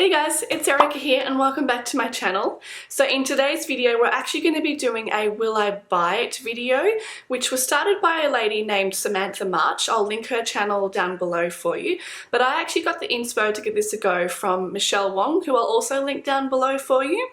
Hey guys, it's Erica here and welcome back to my channel. So in today's video we're actually going to be doing a will I buy it video, which was started by a lady named Samantha March. I'll link her channel down below for you, but I actually got the inspo to give this a go from Michele Wang, who I'll also link down below for you.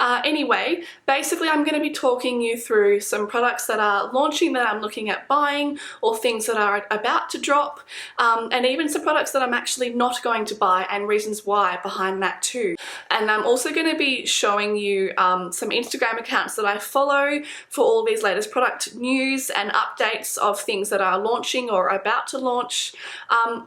Anyway, basically I'm going to be talking you through some products that are launching that I'm looking at buying, or things that are about to drop, and even some products that I'm actually not going to buy and reasons why behind that too. And I'm also going to be showing you some Instagram accounts that I follow for all these latest product news and updates of things that are launching or about to launch.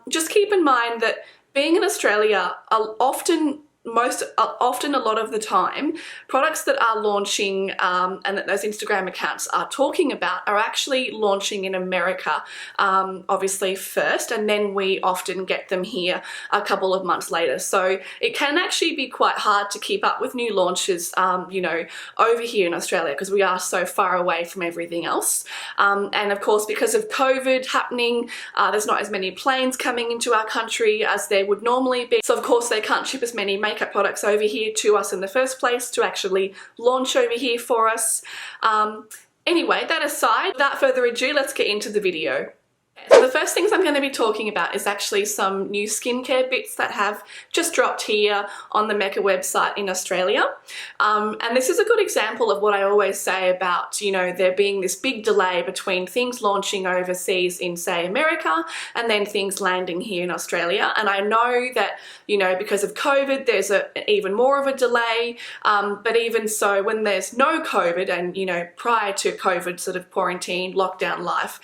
Just keep in mind that being in Australia, often a lot of the time, products that are launching and that those Instagram accounts are talking about are actually launching in America, obviously first, and then we often get them here a couple of months later. So it can actually be quite hard to keep up with new launches, you know, over here in Australia because we are so far away from everything else. And of course, because of COVID happening, there's not as many planes coming into our country as there would normally be. So of course they can't ship as many makeup products over here to us in the first place to actually launch over here for us. Anyway, that aside, without further ado, let's get into the video. So the first things I'm going to be talking about is actually some new skincare bits that have just dropped here on the Mecca website in Australia. And this is a good example of what I always say about, you know, there being this big delay between things launching overseas in, say, America and then things landing here in Australia. And I know that, you know, because of COVID, there's even more of a delay. But even so, when there's no COVID and, you know, prior to COVID sort of quarantine, lockdown life,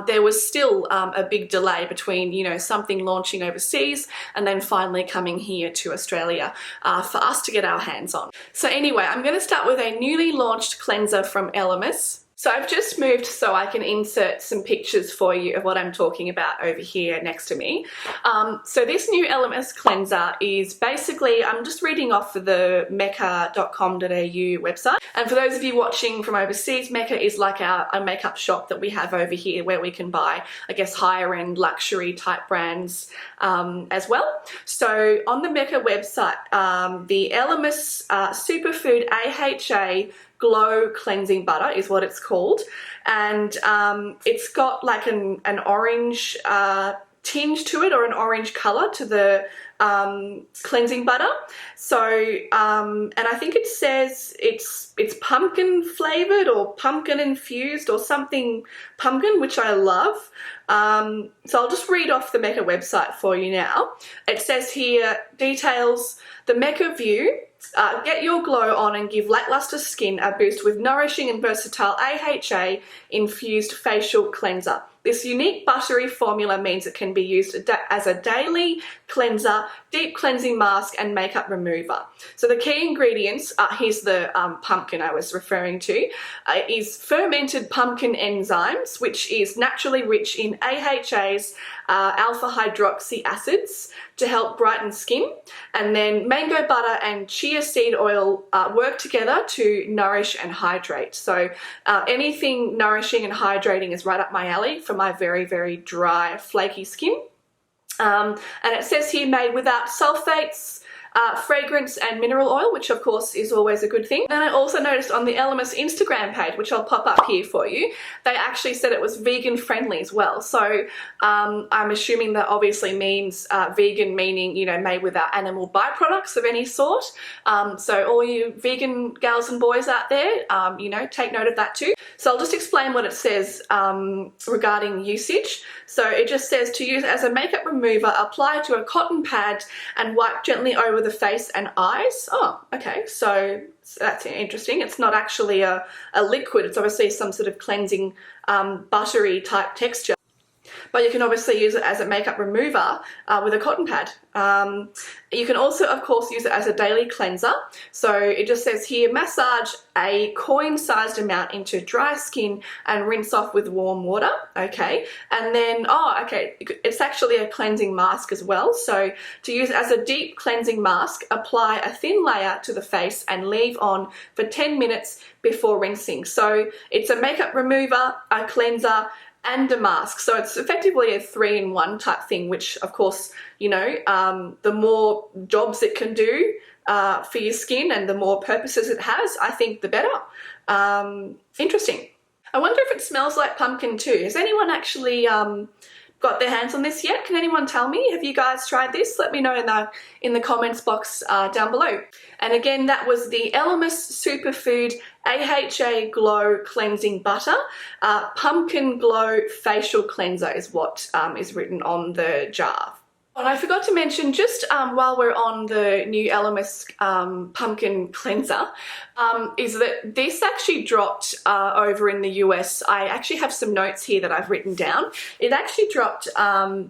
there was still a big delay between, you know, something launching overseas and then finally coming here to Australia for us to get our hands on. So anyway, I'm going to start with a newly launched cleanser from Elemis. So I've just moved so I can insert some pictures for you of what I'm talking about over here next to me. So this new Elemis cleanser is basically, I'm just reading off the mecca.com.au website. And for those of you watching from overseas, Mecca is like a makeup shop that we have over here where we can buy, I guess, higher end luxury type brands as well. So on the Mecca website, the Elemis Superfood AHA Glow Cleansing Butter is what it's called, and it's got like an orange tinge to it, or an orange color to the cleansing butter. So and I think it says it's pumpkin flavored or pumpkin infused or something pumpkin, which I love. So I'll just read off the Mecca website for you now. It says here, details: the Mecca view. Get your glow on and give lackluster skin a boost with nourishing and versatile AHA infused facial cleanser. This unique buttery formula means it can be used as a daily cleanser, deep cleansing mask and makeup remover. So the key ingredients, here's the pumpkin I was referring to, is fermented pumpkin enzymes, which is naturally rich in AHA's alpha hydroxy acids to help brighten skin. And then mango butter and chia seed oil work together to nourish and hydrate. So anything nourishing and hydrating is right up my alley for my very, very dry, flaky skin. And it says here, made without sulfates, fragrance and mineral oil, which of course is always a good thing. Then I also noticed on the Elemis Instagram page, which I'll pop up here for you, they actually said it was vegan friendly as well. So I'm assuming that obviously means vegan, meaning, you know, made without animal byproducts of any sort. So all you vegan gals and boys out there, you know, take note of that too. So I'll just explain what it says regarding usage. So it just says to use as a makeup remover, apply to a cotton pad and wipe gently over the face and eyes. Oh, okay, so that's interesting. It's not actually a liquid. It's obviously some sort of cleansing buttery type texture. But you can obviously use it as a makeup remover with a cotton pad. You can also, of course, use it as a daily cleanser. So it just says here, massage a coin-sized amount into dry skin and rinse off with warm water. Okay, and then, oh, okay, it's actually a cleansing mask as well. So to use it as a deep cleansing mask, apply a thin layer to the face and leave on for 10 minutes before rinsing. So it's a makeup remover, a cleanser, and a mask. So it's effectively a 3-in-1 type thing, which of course, you know, the more jobs it can do for your skin and the more purposes it has, I think the better. Interesting. I wonder if it smells like pumpkin too. Has anyone actually got their hands on this yet? Can anyone tell me? Have you guys tried this? Let me know in the comments box down below. And again, that was the Elemis Superfood AHA Glow Cleansing Butter. Pumpkin Glow Facial Cleanser is what is written on the jar. And I forgot to mention, just while we're on the new Elemis Pumpkin Cleanser, is that this actually dropped over in the US. I actually have some notes here that I've written down. It actually dropped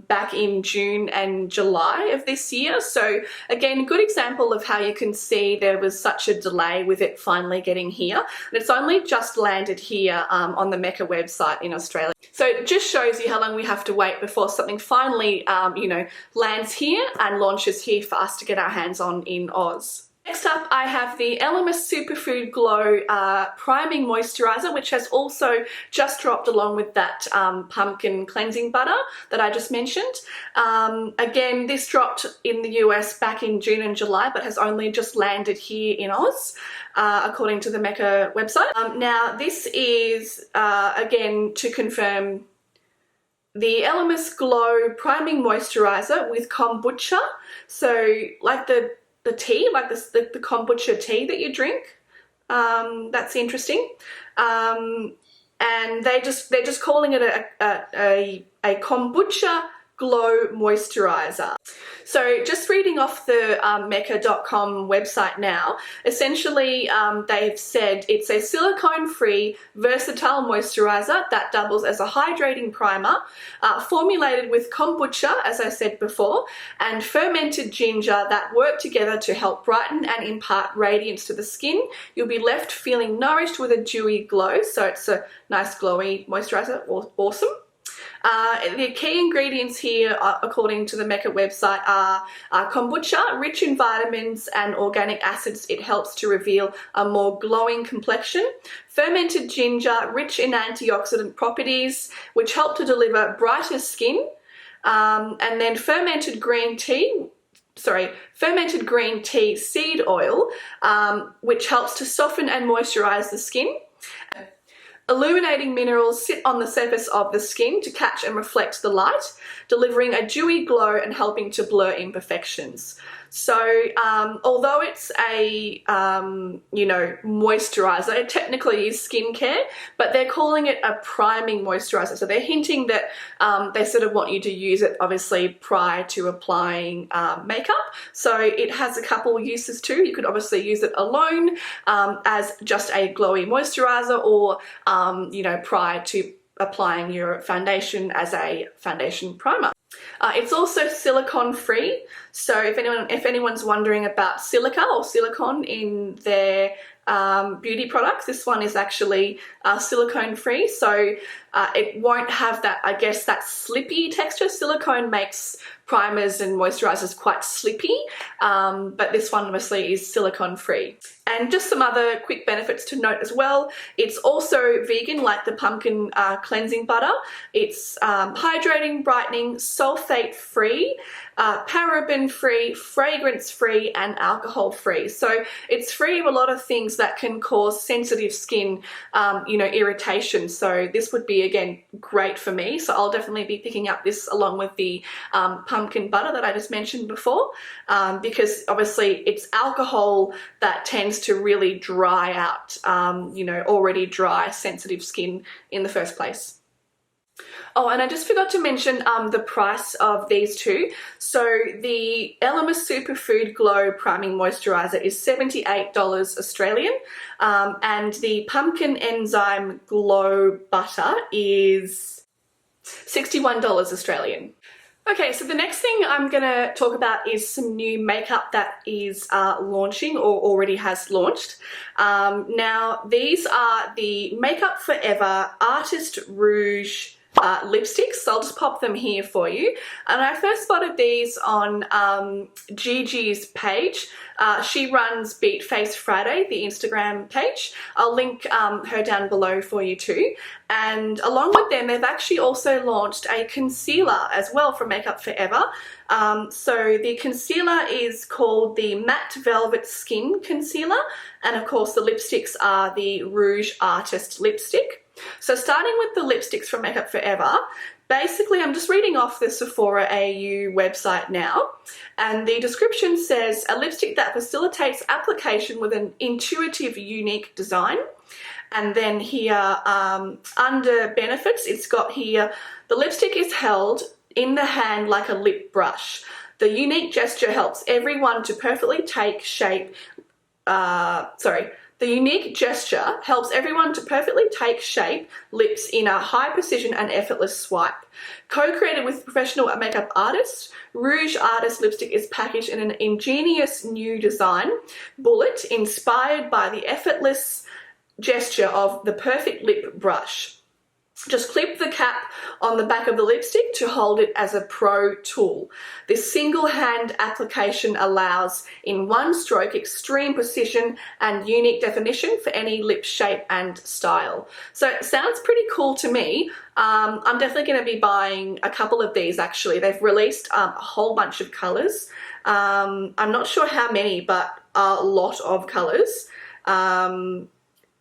back in June and July of this year. So again, good example of how you can see there was such a delay with it finally getting here. And it's only just landed here on the Mecca website in Australia. So it just shows you how long we have to wait before something finally, you know, lands here and launches here for us to get our hands on in Oz. Next up, I have the Elemis Superfood Glow Priming Moisturiser, which has also just dropped along with that pumpkin cleansing butter that I just mentioned. Again, this dropped in the US back in June and July, but has only just landed here in Oz, according to the Mecca website. Now, this is, again, to confirm, the Elemis Glow Priming Moisturiser with kombucha. So, like the tea, like the kombucha tea that you drink. That's interesting. And they're just calling it a kombucha glow moisturizer. So just reading off the Mecca.com website now, essentially they've said it's a silicone-free, versatile moisturizer that doubles as a hydrating primer, formulated with kombucha, as I said before, and fermented ginger that work together to help brighten and impart radiance to the skin. You'll be left feeling nourished with a dewy glow, so it's a nice glowy moisturizer. Awesome. The key ingredients here, according to the Mecca website, are kombucha, rich in vitamins and organic acids. It helps to reveal a more glowing complexion. Fermented ginger, rich in antioxidant properties, which help to deliver brighter skin. And then fermented green tea seed oil, which helps to soften and moisturize the skin. Illuminating minerals sit on the surface of the skin to catch and reflect the light, delivering a dewy glow and helping to blur imperfections. So although it's a, you know, moisturizer, it technically is skincare, but they're calling it a priming moisturizer. So they're hinting that they sort of want you to use it obviously prior to applying makeup. So it has a couple uses too. You could obviously use it alone as just a glowy moisturizer, or, you know, prior to applying your foundation as a foundation primer. It's also silicone free, so if anyone's wondering about silica or silicone in their beauty products, this one is actually silicone free, so it won't have that, I guess, that slippy texture. Silicone makes primers and moisturizers quite slippy, but this one obviously is silicone free. And just some other quick benefits to note as well. It's also vegan, like the pumpkin cleansing butter. It's hydrating, brightening, sulfate free, paraben free, fragrance free, and alcohol free. So it's free of a lot of things that can cause sensitive skin, you know, irritation. So this would be, again, great for me. So I'll definitely be picking up this along with the pumpkin butter that I just mentioned before, because obviously it's alcohol that tends to really dry out, you know, already dry, sensitive skin in the first place. Oh, and I just forgot to mention the price of these two. So the Elemis Superfood Glow Priming Moisturiser is $78 Australian, and the Pumpkin Enzyme Glow Butter is $61 Australian. Okay, so the next thing I'm going to talk about is some new makeup that is launching or already has launched. Now, these are the Makeup Forever Artist Rouge lipsticks, so I'll just pop them here for you. And I first spotted these on Gigi's page. She runs Beat Face Friday, the Instagram page. I'll link her down below for you too. And along with them, they've actually also launched a concealer as well from Makeup Forever. So the concealer is called the Matte Velvet Skin Concealer, and of course the lipsticks are the Rouge Artist Lipstick. So starting with the lipsticks from Makeup Forever, basically I'm just reading off the Sephora AU website now, and the description says a lipstick that facilitates application with an intuitive, unique design. And then here under benefits, it's got here, the lipstick is held in the hand like a lip brush. The unique gesture helps everyone to perfectly take shape, The unique gesture helps everyone to perfectly take shape lips in a high precision and effortless swipe. Co-created with professional makeup artists, Rouge Artist Lipstick is packaged in an ingenious new design, bullet, inspired by the effortless gesture of the perfect lip brush. Just clip the cap on the back of the lipstick to hold it as a pro tool. This single hand application allows in one stroke extreme precision and unique definition for any lip shape and style. So it sounds pretty cool to me. I'm definitely going to be buying a couple of these actually. They've released a whole bunch of colours. I'm not sure how many, but a lot of colours.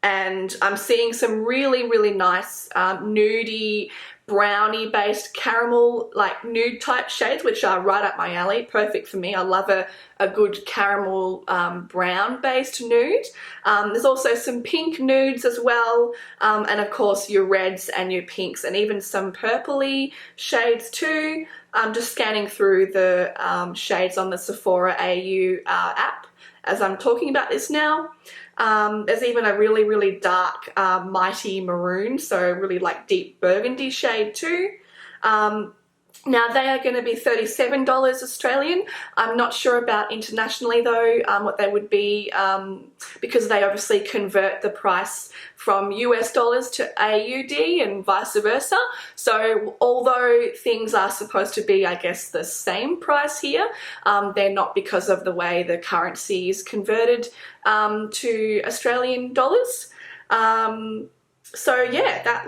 And I'm seeing some really, really nice nudie, brownie based caramel, like nude type shades, which are right up my alley. Perfect for me. I love a good caramel brown based nude. There's also some pink nudes as well. And of course your reds and your pinks and even some purpley shades too. I'm just scanning through the shades on the Sephora AU app as I'm talking about this now. There's even a really, really dark Mighty Maroon, so really like deep burgundy shade too. Now they are going to be $37 Australian. I'm not sure about internationally though, what they would be, because they obviously convert the price from US dollars to AUD and vice versa. So although things are supposed to be, I guess, the same price here, they're not because of the way the currency is converted to Australian dollars. So yeah,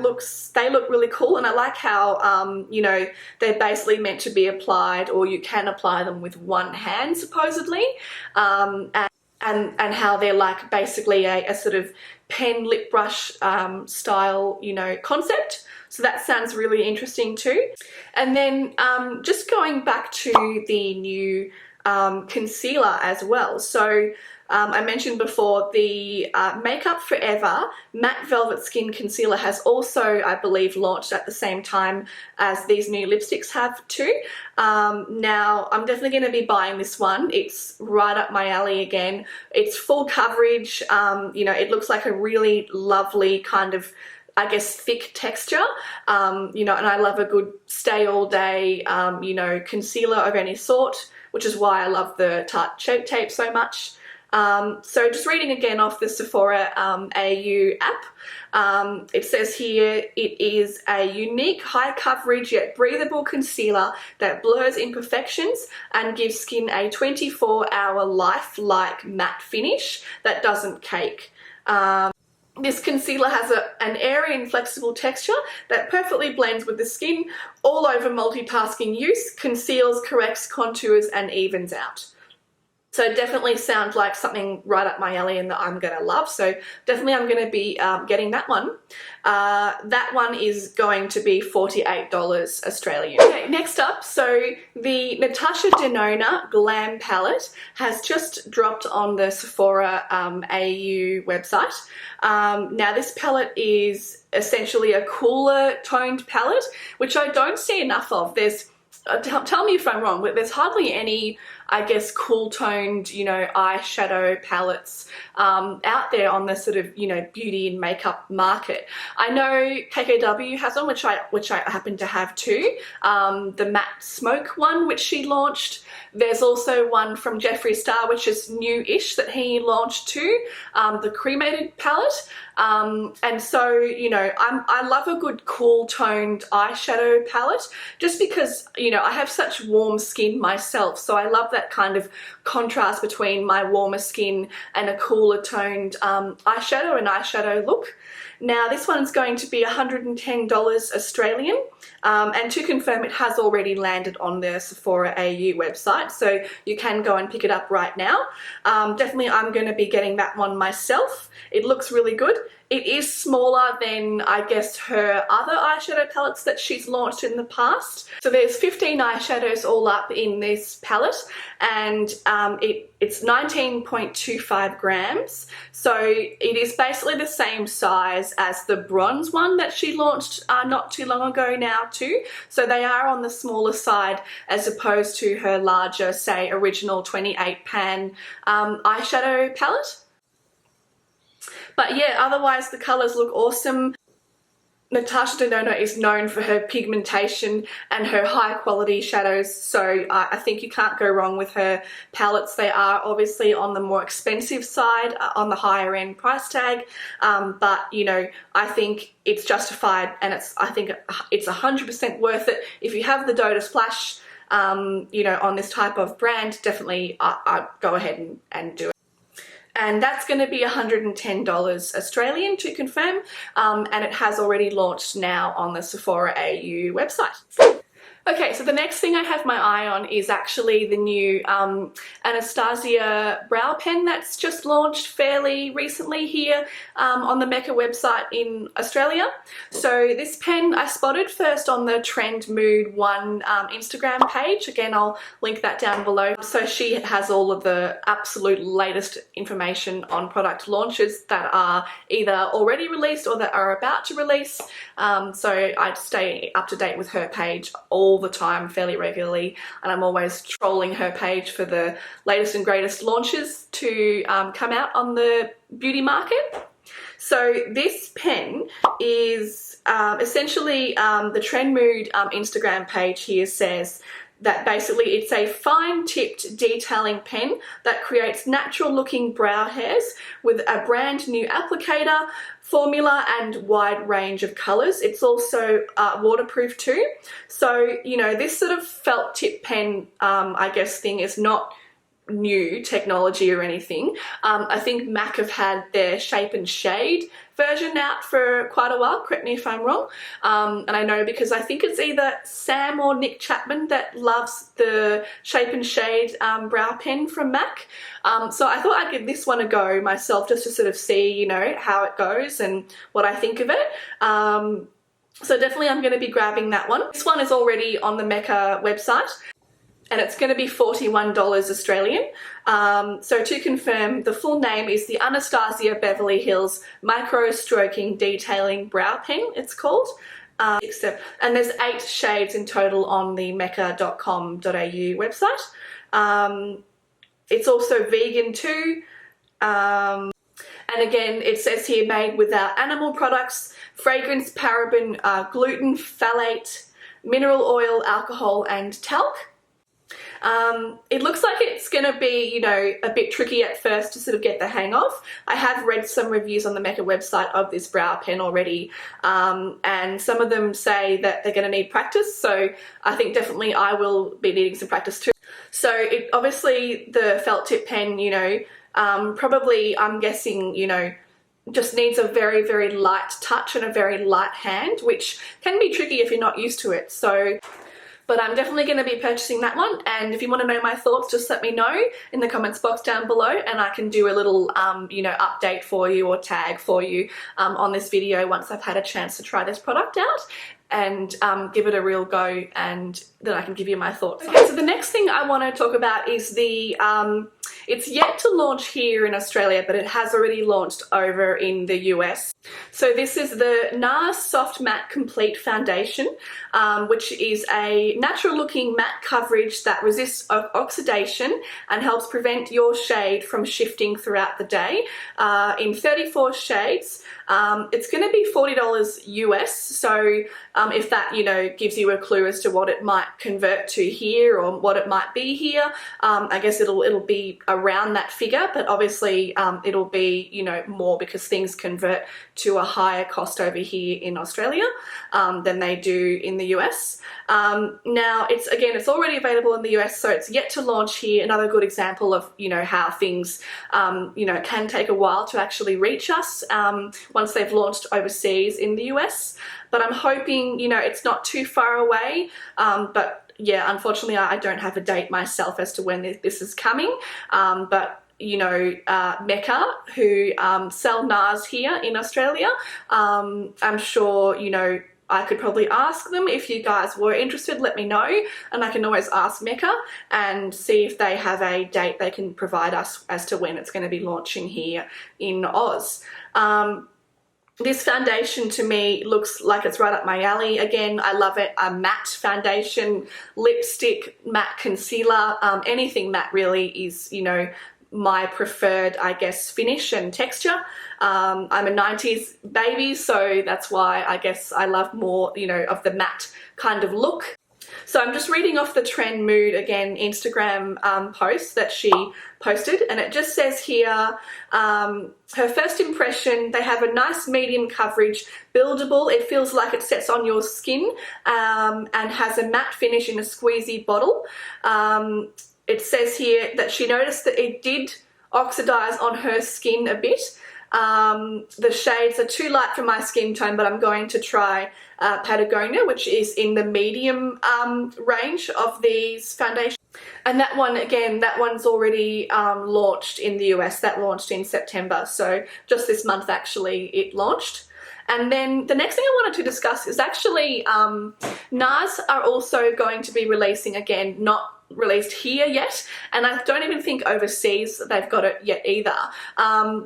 they look really cool, and I like how, you know, they're basically meant to be applied, or you can apply them with one hand supposedly, and how they're like basically a sort of pen lip brush style, you know, concept. So that sounds really interesting too. And then just going back to the new concealer as well. So I mentioned before the Makeup Forever Matte Velvet Skin Concealer has also, I believe, launched at the same time as these new lipsticks have too. Now, I'm definitely going to be buying this one. It's right up my alley again. It's full coverage. You know, it looks like a really lovely kind of, I guess, thick texture, you know, and I love a good stay all day, you know, concealer of any sort, which is why I love the Tarte Shape Tape so much. So just reading again off the Sephora AU app, it says here it is a unique high coverage yet breathable concealer that blurs imperfections and gives skin a 24-hour life-like matte finish that doesn't cake. This concealer has an airy and flexible texture that perfectly blends with the skin, all over multitasking use, conceals, corrects, contours and evens out. So it definitely sounds like something right up my alley and that I'm going to love. So definitely I'm going to be getting that one. That one is going to be $48 Australian. Okay, next up, so the Natasha Denona Glam palette has just dropped on the Sephora AU website. Now this palette is essentially a cooler toned palette, which I don't see enough of. There's tell me if I'm wrong, but there's hardly any I guess, cool toned, you know, eyeshadow palettes out there on the sort of, you know, beauty and makeup market. I know KKW has one, which I happen to have too, the matte smoke one, which she launched. There's also one from Jeffree Star, which is new-ish, that he launched too, the cremated palette. And so, you know, I love a good cool toned eyeshadow palette, just because, you know, I have such warm skin myself, so I love that kind of contrast between my warmer skin and a cooler toned eyeshadow and eyeshadow look. Now this one's going to be $110 Australian, and to confirm, it has already landed on the Sephora AU website, so you can go and pick it up right now. Definitely I'm going to be getting that one myself. It looks really good. It is smaller than, I guess, her other eyeshadow palettes that she's launched in the past. So there's 15 eyeshadows all up in this palette, and it's 19.25 grams. So it is basically the same size as the bronze one that she launched not too long ago now too. So they are on the smaller side as opposed to her larger, say, original 28 pan eyeshadow palette. But yeah, otherwise the colours look awesome. Natasha Denona is known for her pigmentation and her high quality shadows, so I think you can't go wrong with her palettes. They are obviously on the more expensive side, on the higher end price tag, but you know, I think it's justified, and I think it's 100% worth it. If you have the dough to splash, you know, on this type of brand, definitely I go ahead and do it. And that's going to be $110 Australian to confirm, and it has already launched now on the Sephora AU website. Okay, so the next thing I have my eye on is actually the new Anastasia Brow Pen that's just launched fairly recently here on the Mecca website in Australia. So this pen I spotted first on the Trend Mood 1 Instagram page. Again, I'll link that down below. So she has all of the absolute latest information on product launches that are either already released or that are about to release. So I stay up to date with her page all the time, fairly regularly, and I'm always trolling her page for the latest and greatest launches to come out on the beauty market. So this pen is essentially the Trend Mood Instagram page here says that basically it's a fine-tipped detailing pen that creates natural-looking brow hairs with a brand new applicator, formula and wide range of colours. It's also waterproof too. So, you know, this sort of felt tip pen, I guess, thing is not new technology or anything. I think MAC have had their Shape and Shade version out for quite a while, correct me if I'm wrong, and I know because I think it's either Sam or Nick Chapman that loves the Shape and Shade brow pen from MAC, so I thought I'd give this one a go myself just to sort of see, you know, how it goes and what I think of it. So definitely I'm going to be grabbing that one. This one is already on the Mecca website, and it's going to be $41 Australian. So to confirm, the full name is the Anastasia Beverly Hills Micro Stroking Detailing Brow Pen, it's called. And there's 8 shades in total on the mecca.com.au website. It's also vegan too. And again, it says here made without animal products, fragrance, paraben, gluten, phthalate, mineral oil, alcohol and talc. It looks like it's going to be, you know, a bit tricky at first to sort of get the hang of. I have read some reviews on the Mecca website of this brow pen already, and some of them say that they're going to need practice, so I think definitely I will be needing some practice too. So it obviously, the felt tip pen, you know, probably I'm guessing, you know, just needs a very, very light touch and a very light hand, which can be tricky if you're not used to it. So but I'm definitely going to be purchasing that one, and if you want to know my thoughts, just let me know in the comments box down below, and I can do a little, you know, update for you or tag for you on this video once I've had a chance to try this product out and give it a real go, and then I can give you my thoughts. Okay, so the next thing I want to talk about is the It's yet to launch here in Australia, but it has already launched over in the US. So this is the Nars Soft Matte Complete Foundation, which is a natural looking matte coverage that resists oxidation and helps prevent your shade from shifting throughout the day, in 34 shades. It's going to be $40 US, so if that, you know, gives you a clue as to what it might convert to here or what it might be here, I guess it'll be around that figure, but obviously it'll be, you know, more because things convert to a higher cost over here in Australia than they do in the US. Now it's already available in the US, so it's yet to launch here. Another good example of, you know, how things you know, can take a while to actually reach us once they've launched overseas in the US. But I'm hoping, you know, it's not too far away, but yeah, unfortunately I don't have a date myself as to when this is coming, but you know, Mecca, who sell Nars here in Australia, I'm sure, you know, I could probably ask them if you guys were interested. Let me know, and I can always ask Mecca and see if they have a date they can provide us as to when it's going to be launching here in Oz. This foundation to me looks like it's right up my alley. Again, I love it. A matte foundation, lipstick, matte concealer, anything matte really is, you know, my preferred, I guess, finish and texture. I'm a 90s baby, so that's why I guess I love more, you know, of the matte kind of look. So I'm just reading off the Trend Mood, again, Instagram post that she posted, and it just says here, her first impression, they have a nice medium coverage, buildable, it feels like it sets on your skin, and has a matte finish in a squeezy bottle. It says here that she noticed that it did oxidize on her skin a bit. The shades are too light for my skin tone, but I'm going to try Patagonia, which is in the medium range of these foundations. And that one, again, that one's already launched in the US. That launched in September, so just this month actually it launched. And then the next thing I wanted to discuss is actually Nars are also going to be releasing, again, not released here yet, and I don't even think overseas they've got it yet either.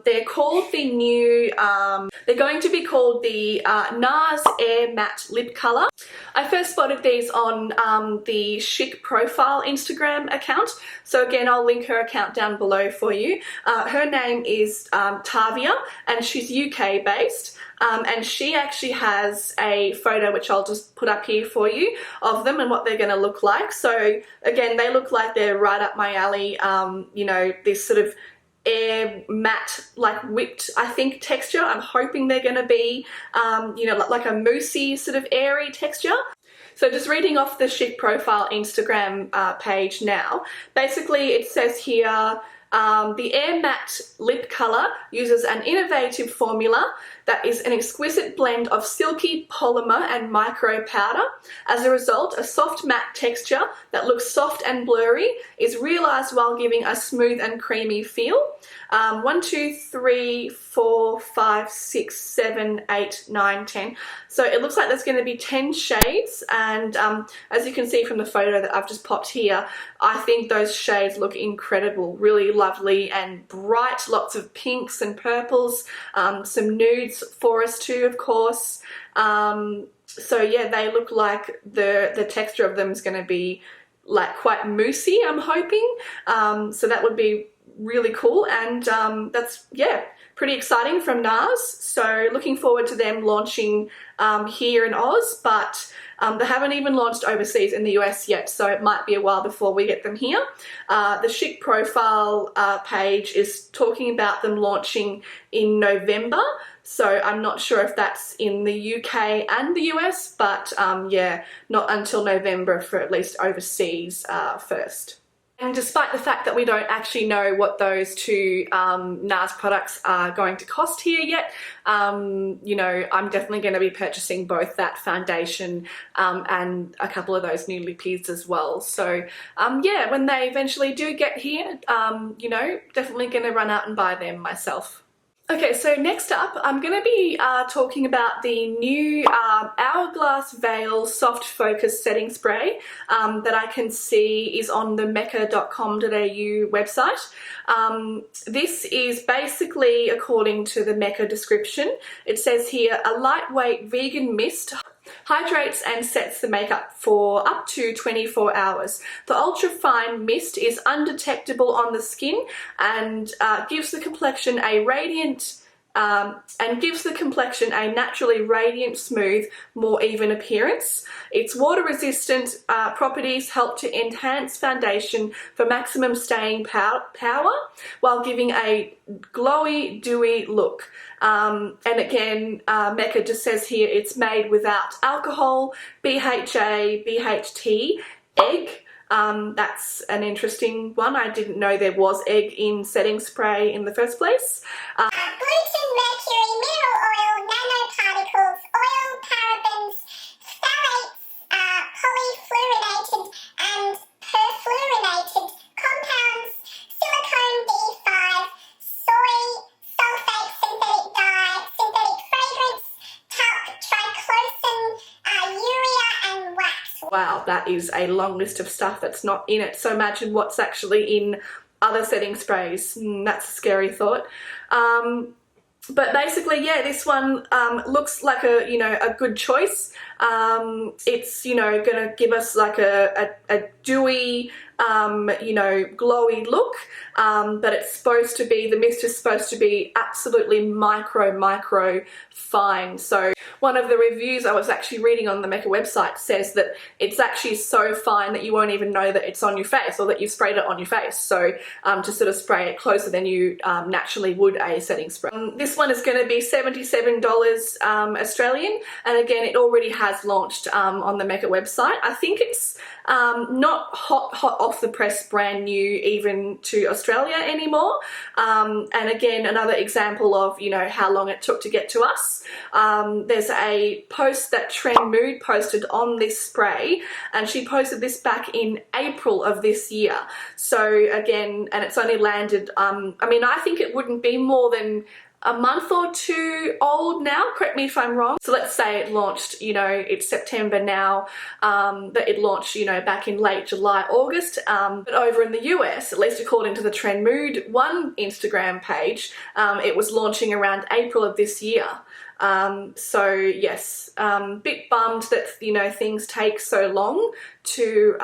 They're called the new, they're going to be called the Nars Air Matte Lip Color. I first spotted these on the Chic Profile Instagram account, so again I'll link her account down below for you. Her name is Tavia, and she's UK based. And she actually has a photo, which I'll just put up here for you, of them and what they're going to look like. So again, they look like they're right up my alley. You know, this sort of air matte, like whipped, I think, texture. I'm hoping they're going to be, you know, like a moussey sort of airy texture. So just reading off the Chic Profile Instagram page now, basically it says here, the Air Matte Lip Color uses an innovative formula that is an exquisite blend of silky polymer and micro powder. As a result, a soft matte texture that looks soft and blurry is realized while giving a smooth and creamy feel. 1, 2, 3, 4, 5, 6, 7, 8, 9, 10. So it looks like there's going to be 10 shades, and as you can see from the photo that I've just popped here, I think those shades look incredible, really lovely and bright, lots of pinks and purples, some nudes for us too, of course. So yeah, they look like the texture of them is going to be like quite moussey, I'm hoping. So that would be really cool, and that's, yeah, pretty exciting from Nars. So looking forward to them launching here in Oz, but they haven't even launched overseas in the US yet, so it might be a while before we get them here. The Chic Profile page is talking about them launching in November, so I'm not sure if that's in the UK and the US, but yeah, not until November for at least overseas first. And despite the fact that we don't actually know what those two Nars products are going to cost here yet, you know, I'm definitely going to be purchasing both that foundation and a couple of those new lippies as well. So yeah, when they eventually do get here, you know, definitely going to run out and buy them myself. Okay, so next up, I'm going to be talking about the new Hourglass Veil Soft Focus Setting Spray that I can see is on the mecca.com.au website. This is basically, according to the Mecca description, it says here, a lightweight vegan mist hydrates and sets the makeup for up to 24 hours. The ultra fine mist is undetectable on the skin and gives the complexion a naturally radiant, smooth, more even appearance. Its water resistant properties help to enhance foundation for maximum staying power while giving a glowy, dewy look. And again, Mecca just says here it's made without alcohol, BHA, BHT, egg. That's an interesting one. I didn't know there was egg in setting spray in the first place. Gluten, mercury, mineral oil, nanoparticles, oil, parabens, phthalates, polyfluorinated and perfluorinated compounds, silicone B5, soy, sulfate, synthetic dye, synthetic fragrance, talc, triclosan, urea and wax. Wow, that is a long list of stuff that's not in it. So imagine what's actually in other setting sprays. That's a scary thought. But basically, yeah, this one looks like a good choice. It's gonna give us like a dewy, glowy look, but it's supposed to be, the mist is supposed to be absolutely micro fine. So one of the reviews I was actually reading on the Mecca website says that it's actually so fine that you won't even know that it's on your face or that you've sprayed it on your face. So to sort of spray it closer than you naturally would a setting spray. This one is going to be $77 Australian, and again, it already has launched on the Mecca website. I think it's not hot off the press brand new even to Australia anymore. And again, another example of how long it took to get to us. There's a post that Trend Mood posted on this spray, and she posted this back in April of this year. So again, and it's only landed, I mean, I think it wouldn't be more than a month or two old now, correct me if I'm wrong. So let's say it launched, it's September now, but it launched, back in late July, August. But over in the US, at least according to the Trend Mood One Instagram page, it was launching around April of this year. So yes, bit bummed that, things take so long to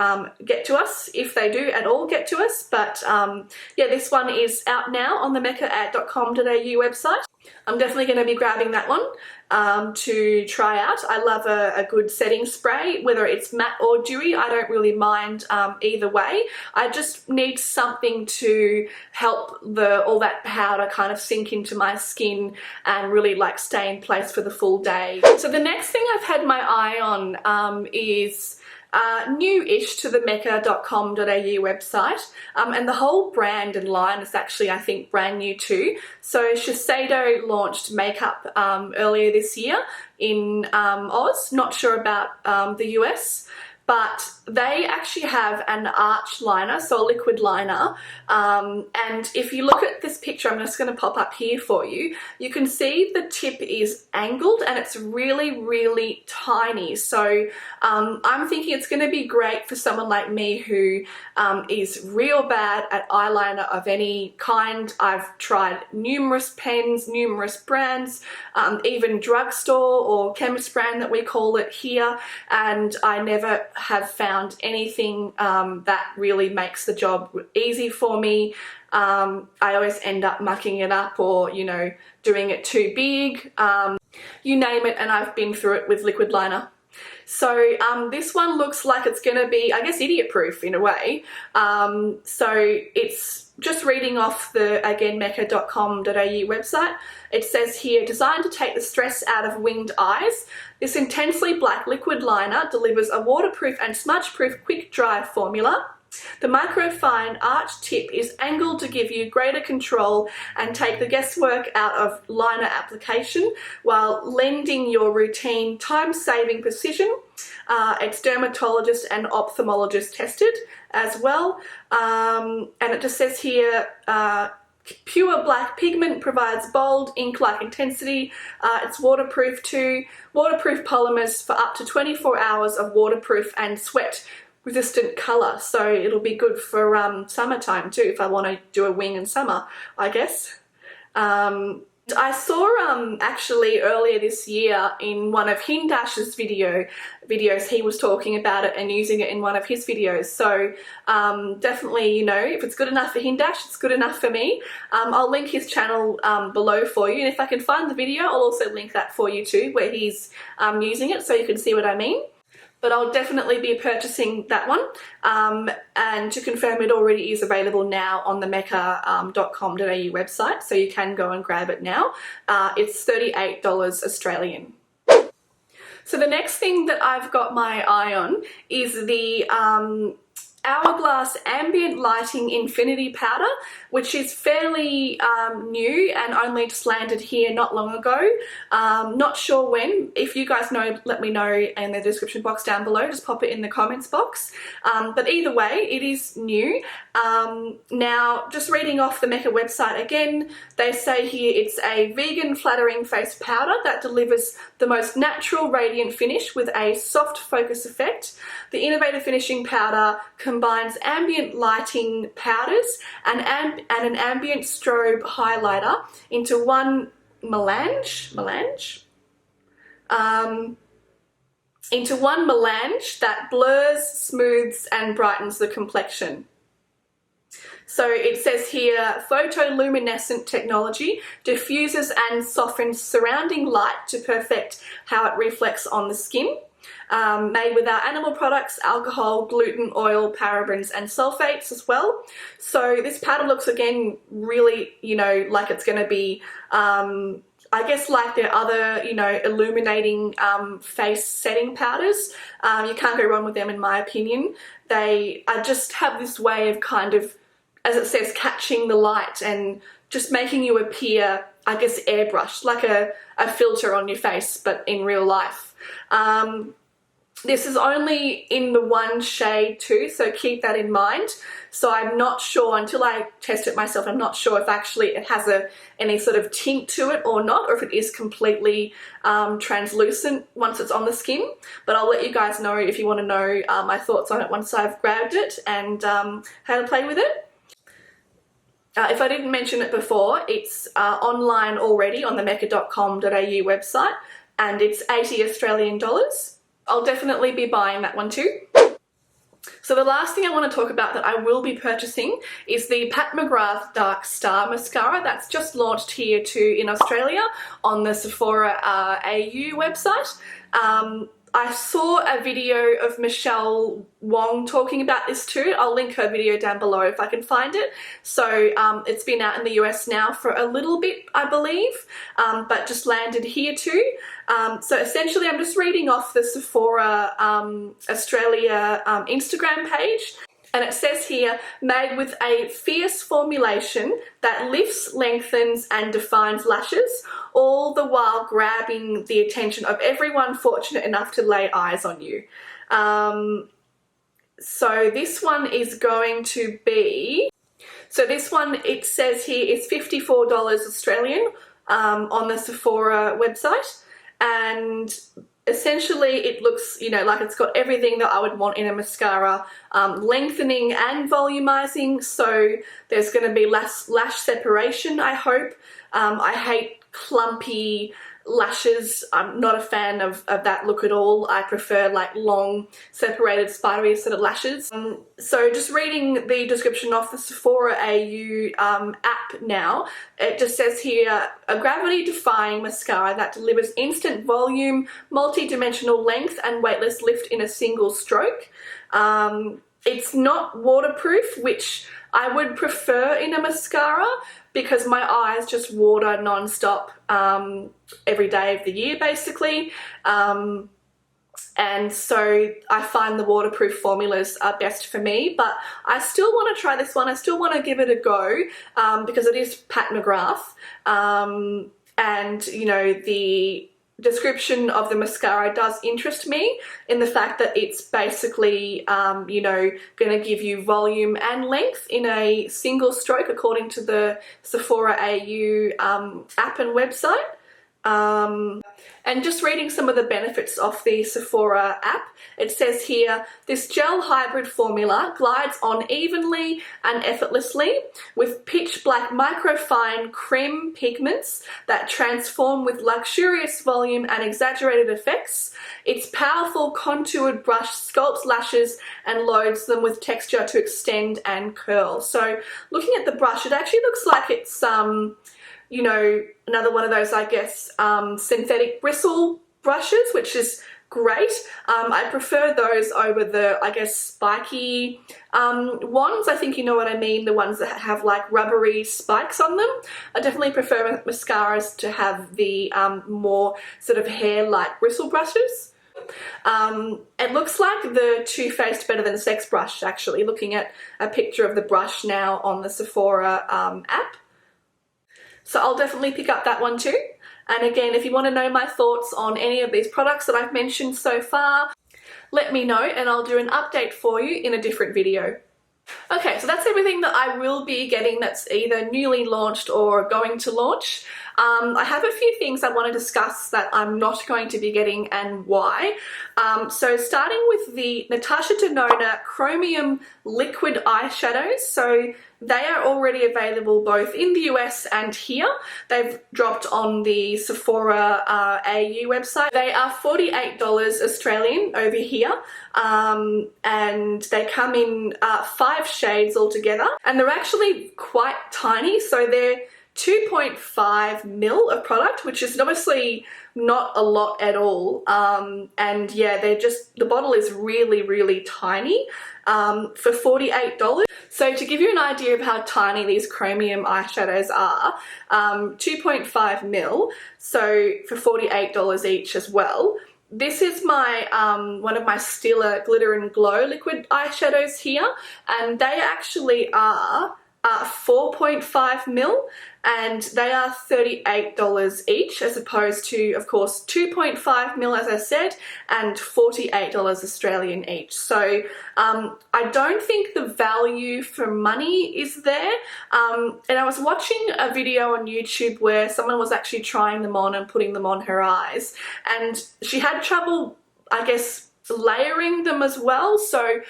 get to us, if they do at all get to us. But yeah, this one is out now on the mecca.com.au website. I'm definitely going to be grabbing that one to try out. I love a good setting spray, whether it's matte or dewy. I don't really mind either way. I just need something to help all that powder kind of sink into my skin and really like stay in place for the full day. So the next thing I've had my eye on is new-ish to the mecca.com.au website, and the whole brand and line is actually, I think, brand new too. So Shiseido launched makeup earlier this year in Oz, not sure about the US, but they actually have an arch liner, so a liquid liner, and if you look at this picture, I'm just going to pop up here for you, you can see the tip is angled and it's really tiny. So I'm thinking it's going to be great for someone like me who is real bad at eyeliner of any kind. I've tried numerous pens, numerous brands, even drugstore or chemist brand that we call it here, and I never have found anything that really makes the job easy for me. I always end up mucking it up or, doing it too big. You name it, and I've been through it with liquid liner. So this one looks like it's going to be, I guess, idiot proof in a way. So it's just reading off the, again, mecca.com.au website. It says here, designed to take the stress out of winged eyes, this intensely black liquid liner delivers a waterproof and smudge-proof quick dry formula. The microfine arch tip is angled to give you greater control and take the guesswork out of liner application while lending your routine time-saving precision. It's dermatologist and ophthalmologist tested as well. And it just says here, Pure black pigment provides bold, ink-like intensity. It's waterproof too. Waterproof polymers for up to 24 hours of waterproof and sweat-resistant colour. So it'll be good for summertime too, if I want to do a wing in summer, I guess. I saw actually earlier this year in one of Hindash's videos, he was talking about it and using it in one of his videos. So definitely, you know, if it's good enough for Hindash, it's good enough for me. I'll link his channel below for you, and if I can find the video, I'll also link that for you too, where he's using it, so you can see what I mean. But I'll definitely be purchasing that one, and to confirm, it already is available now on the mecca.com.au website, so you can go and grab it now. It's $38 Australian. So the next thing that I've got my eye on is the Hourglass Ambient Lighting Infinity Powder, which is fairly new and only just landed here not long ago. Not sure when. If you guys know, let me know in the description box down below. Just pop it in the comments box. But either way, it is new. Now, just reading off the Mecca website again, they say here it's a vegan flattering face powder that delivers the most natural radiant finish with a soft focus effect. The innovative finishing powder combines ambient lighting powders and an ambient strobe highlighter into one melange that blurs, smooths and brightens the complexion. So it says here, photoluminescent technology diffuses and softens surrounding light to perfect how it reflects on the skin. Made without animal products, alcohol, gluten, oil, parabens and sulfates as well. So this powder looks, again, really, you know, like it's going to be, I guess, like their other, you know, illuminating face setting powders. You can't go wrong with them, in my opinion. They just have this way of kind of, as it says, catching the light and just making you appear, I guess, airbrushed, like a filter on your face, but in real life. This is only in the one shade too, so keep that in mind. So I'm not sure, until I test it myself, I'm not sure if actually it has any sort of tint to it or not, or if it is completely translucent once it's on the skin. But I'll let you guys know if you want to know my thoughts on it once I've grabbed it and how to play with it. If I didn't mention it before, it's online already on the mecca.com.au website, and it's $80 Australian. I'll definitely be buying that one too. So the last thing I want to talk about that I will be purchasing is the Pat McGrath Dark Star Mascara. That's just launched here too in Australia on the Sephora AU website. I saw a video of Michele Wang talking about this too. I'll link her video down below if I can find it. So it's been out in the US now for a little bit, I believe, but just landed here too. So essentially I'm just reading off the Sephora Australia Instagram page. And it says here, made with a fierce formulation that lifts, lengthens and defines lashes, all the while grabbing the attention of everyone fortunate enough to lay eyes on you. So this one is going to be, so this one, it says here, is $54 Australian on the Sephora website. And essentially it looks, you know, like it's got everything that I would want in a mascara, lengthening and volumizing, so there's going to be less lash separation, I hope. I hate clumpy lashes. I'm not a fan of that look at all. I prefer like long, separated, spidery sort of lashes. So just reading the description of the Sephora AU app now, it just says here, a gravity-defying mascara that delivers instant volume, multi-dimensional length and weightless lift in a single stroke. It's not waterproof, which I would prefer in a mascara because my eyes just water non-stop every day of the year basically. And so I find the waterproof formulas are best for me, but I still want to try this one. I still want to give it a go because it is Pat McGrath. And you know, description of the mascara does interest me, in the fact that it's basically, you know, going to give you volume and length in a single stroke, according to the Sephora AU app and website. And just reading some of the benefits of the Sephora app, it says here, this gel hybrid formula glides on evenly and effortlessly with pitch black microfine creme pigments that transform with luxurious volume and exaggerated effects. Its powerful contoured brush sculpts lashes and loads them with texture to extend and curl. So looking at the brush, it actually looks like it's you know, another one of those, I guess, synthetic bristle brushes, which is great. I prefer those over the, I guess, spiky ones. I think you know what I mean, the ones that have like rubbery spikes on them. I definitely prefer mascaras to have the more sort of hair-like bristle brushes. It looks like the Too Faced Better Than Sex brush, actually, looking at a picture of the brush now on the Sephora app. So I'll definitely pick up that one too. And again, if you want to know my thoughts on any of these products that I've mentioned so far, let me know and I'll do an update for you in a different video. Okay, so that's everything that I will be getting that's either newly launched or going to launch. I have a few things I want to discuss that I'm not going to be getting and why. So starting with the Natasha Denona Chromium Liquid Eyeshadows. So they are already available both in the US and here. They've dropped on the Sephora AU website. They are $48 Australian over here, and they come in 5 shades altogether, and they're actually quite tiny. So they're 2.5 ml of product, which is obviously not a lot at all. And yeah, they're just, the bottle is really, really tiny for $48. So to give you an idea of how tiny these Chromium eyeshadows are, 2.5 ml, so for $48 each as well. This is my one of my Stila Glitter and Glow liquid eyeshadows here, and they actually are 4.5 ml, and they are $38 each, as opposed to, of course, 2.5 ml, as I said, and $48 Australian each. So I don't think the value for money is there. And I was watching a video on YouTube where someone was actually trying them on and putting them on her eyes, and she had trouble, I guess, layering them as well, so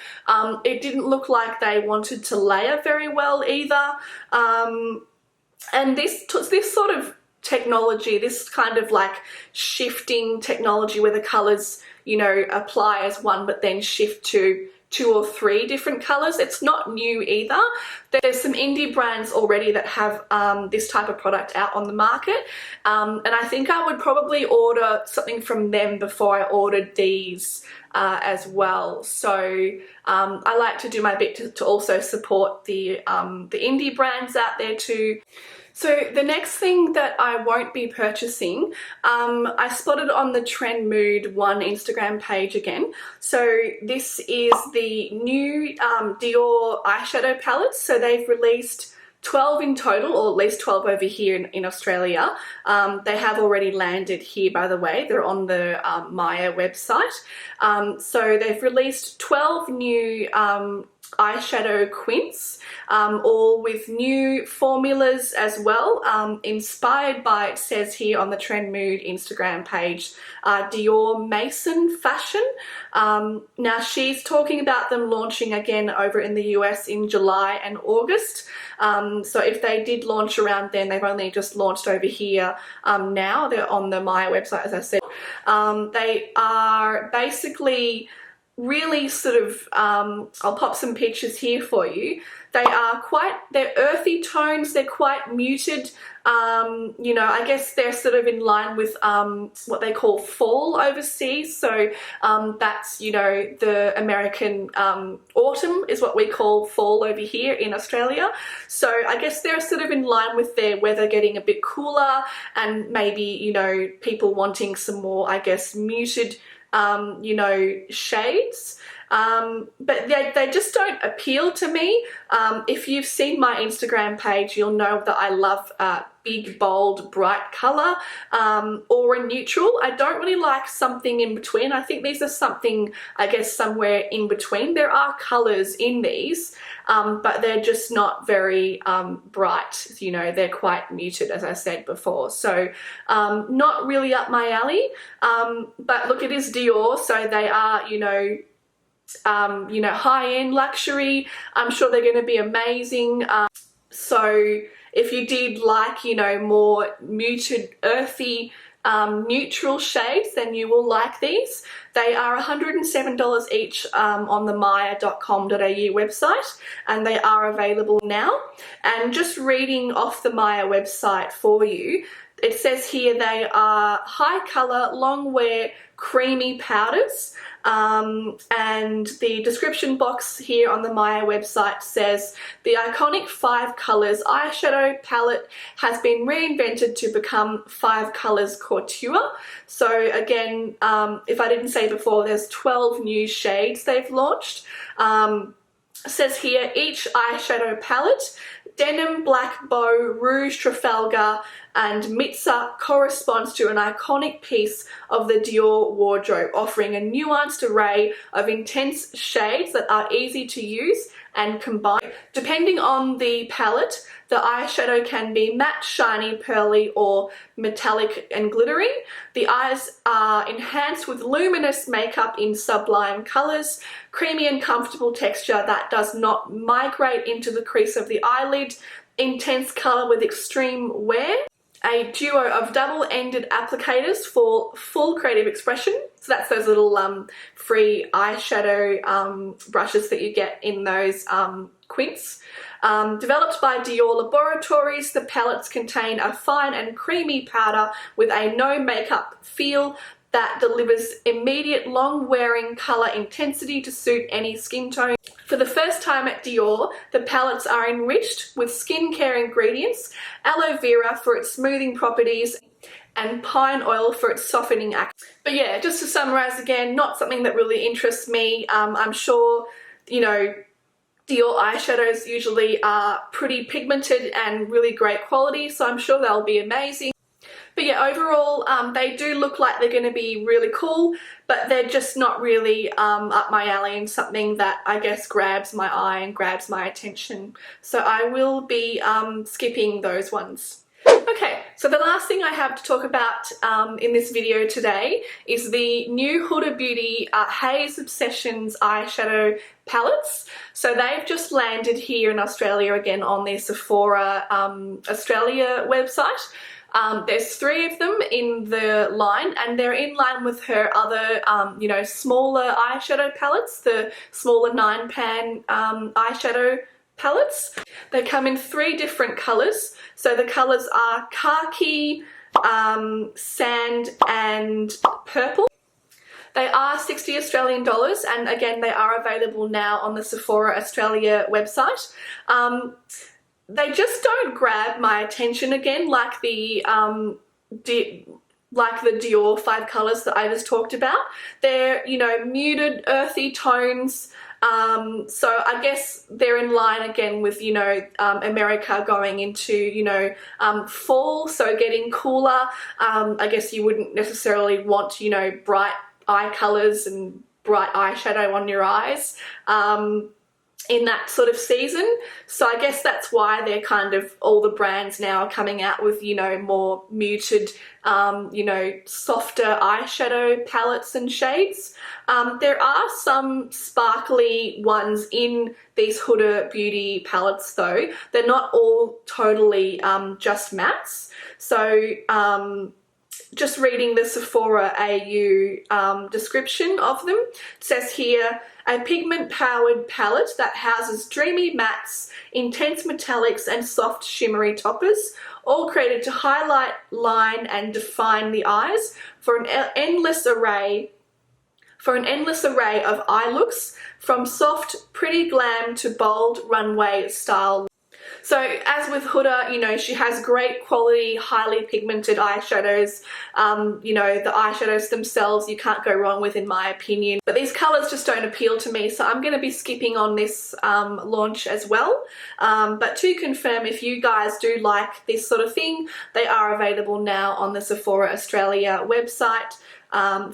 it didn't look like they wanted to layer very well either. And this sort of technology, this kind of like shifting technology where the colors, you know, apply as one but then shift to 2 or 3 different colors, it's not new either. There's some indie brands already that have this type of product out on the market, and I think I would probably order something from them before I ordered these as well. So I like to do my bit to also support the indie brands out there too. So the next thing that I won't be purchasing, I spotted on the Trend Mood 1 Instagram page again. So this is the new Dior eyeshadow palettes. So they've released 12 in total, or at least 12 over here in Australia. They have already landed here, by the way. They're on the Maya website. So they've released 12 new eyeshadow quints, all with new formulas as well, inspired by, it says here on the Trend Mood Instagram page, Dior Mason fashion. Now she's talking about them launching again over in the US in July and August. So if they did launch around then, they've only just launched over here now. They're on the Maya website, as I said. They are basically really sort of, I'll pop some pictures here for you. They're earthy tones, they're quite muted. You know, I guess they're sort of in line with what they call fall overseas. So that's, you know, the American autumn is what we call fall over here in Australia. So I guess they're sort of in line with their weather getting a bit cooler, and maybe, you know, people wanting some more, I guess, muted you know, shades. but they just don't appeal to me. If you've seen my Instagram page, you'll know that I love big, bold, bright colour, or a neutral. I don't really like something in between. I think these are something, I guess, somewhere in between. There are colours in these, but they're just not very bright. You know, they're quite muted, as I said before. So not really up my alley. But look, it is Dior, so they are, you know, high-end luxury. I'm sure they're going to be amazing. So if you did like, you know, more muted, earthy, neutral shades, then you will like these. They are $107 each on the maya.com.au website, and they are available now. And just reading off the Maya website for you, it says here they are high colour, long wear, creamy powders. And the description box here on the Maya website says the iconic 5 colours eyeshadow palette has been reinvented to become 5 colours couture. So again, if I didn't say before, there's 12 new shades they've launched. Says here each eyeshadow palette, Denim, Black Bow, Rouge, Trafalgar and Mitza corresponds to an iconic piece of the Dior wardrobe, offering a nuanced array of intense shades that are easy to use and combine. Depending on the palette, the eyeshadow can be matte, shiny, pearly or metallic and glittery. The eyes are enhanced with luminous makeup in sublime colours, creamy and comfortable texture that does not migrate into the crease of the eyelid, intense colour with extreme wear, a duo of double-ended applicators for full creative expression. So that's those little free eyeshadow brushes that you get in those quints. Developed by Dior Laboratories, the palettes contain a fine and creamy powder with a no makeup feel that delivers immediate long-wearing colour intensity to suit any skin tone. For the first time at Dior, the palettes are enriched with skincare ingredients, aloe vera for its smoothing properties, and pine oil for its softening action. But yeah, just to summarise again, not something that really interests me. I'm sure, you know, Dior eyeshadows usually are pretty pigmented and really great quality, so I'm sure they'll be amazing. But yeah, overall, they do look like they're going to be really cool, but they're just not really up my alley and something that I guess grabs my eye and grabs my attention. So I will be skipping those ones. Okay, so the last thing I have to talk about in this video today is the new Huda Beauty Haze Obsessions eyeshadow palettes. So they've just landed here in Australia again on their Sephora Australia website. There's 3 of them in the line, and they're in line with her other, you know, smaller eyeshadow palettes, the smaller 9-pan eyeshadow palettes. They come in 3 different colours. So the colours are khaki, sand and purple. They are 60 Australian dollars, and again they are available now on the Sephora Australia website. They just don't grab my attention again like the Dior 5 colours that I just talked about. They're, you know, muted, earthy tones. So I guess they're in line again with, you know, America going into, you know, fall, so getting cooler. I guess you wouldn't necessarily want, you know, bright eye colours and bright eyeshadow on your eyes in that sort of season. So I guess that's why they're kind of, all the brands now are coming out with, you know, more muted, you know, softer eyeshadow palettes and shades. There are some sparkly ones in these Huda Beauty palettes though. They're not all totally just mattes. So just reading the Sephora AU description of them, it says here, a pigment-powered palette that houses dreamy mattes, intense metallics and soft shimmery toppers, all created to highlight, line and define the eyes for an endless array of eye looks, from soft, pretty glam to bold runway style. So as with Huda, you know, she has great quality, highly pigmented eyeshadows. You know, the eyeshadows themselves you can't go wrong with, in my opinion. But these colours just don't appeal to me, so I'm going to be skipping on this launch as well. But to confirm, if you guys do like this sort of thing, they are available now on the Sephora Australia website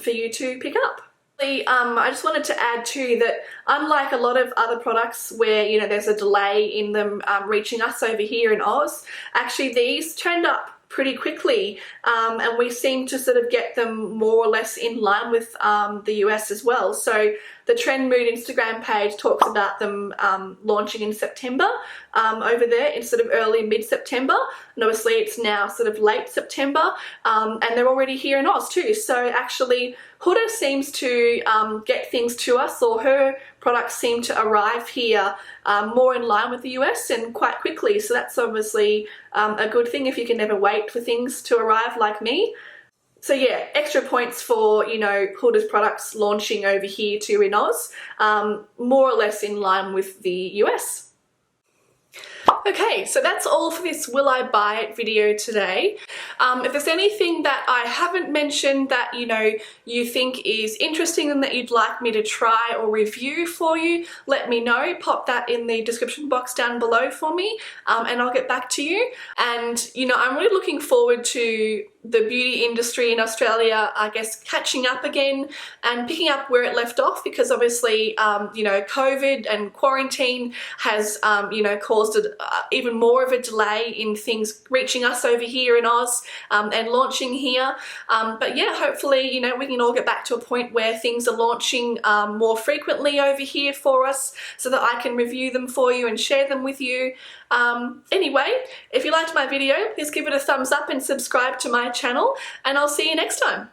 for you to pick up. I just wanted to add too that unlike a lot of other products where, you know, there's a delay in them reaching us over here in Oz, actually these turned up pretty quickly, and we seem to sort of get them more or less in line with the US as well. So the Trend Mood Instagram page talks about them launching in September over there, instead of early mid-September, and obviously it's now sort of late September, and they're already here in Oz too. So actually Huda seems to get things to us, or her products seem to arrive here more in line with the US and quite quickly, so that's obviously a good thing if you can never wait for things to arrive like me. So yeah, extra points for, you know, Huda's products launching over here too in Oz, more or less in line with the US. Okay, so that's all for this Will I Buy It video today. If there's anything that I haven't mentioned that, you know, you think is interesting and that you'd like me to try or review for you, let me know. Pop that in the description box down below for me, and I'll get back to you. And, you know, I'm really looking forward to the beauty industry in Australia, I guess, catching up again and picking up where it left off, because obviously, you know, COVID and quarantine has, you know, caused even more of a delay in things reaching us over here in Oz and launching here. But yeah, hopefully, you know, we can all get back to a point where things are launching more frequently over here for us, so that I can review them for you and share them with you. Anyway, if you liked my video, please give it a thumbs up and subscribe to my channel, and I'll see you next time.